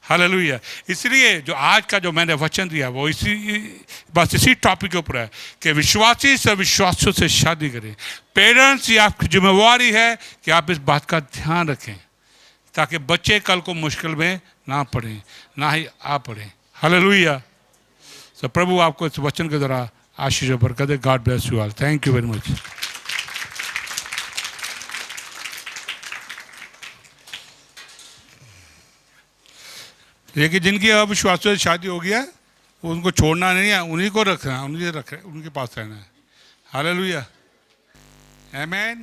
हालेलुया। इसलिए जो आज का जो मैंने वचन दिया वो इसी टॉपिक के ऊपर है कि विश्वासी से विश्वासियों से शादी करें। पेरेंट्स, ये आपकी जिम्मेवारी है कि आप इस बात का ध्यान रखें ताकि बच्चे कल को मुश्किल में ना पड़ें, ना ही आप पड़ें। हालेलुया। तो प्रभु आपको इस वचन के द्वारा आशीष और बरकत दे। God bless you all. Thank you very much. लेकिन जिनकी अविश्वासियों से शादी हो गया उनको छोड़ना नहीं है, उन्हीं को रखना है, उनके पास रहना है। हालेलुया। आमीन।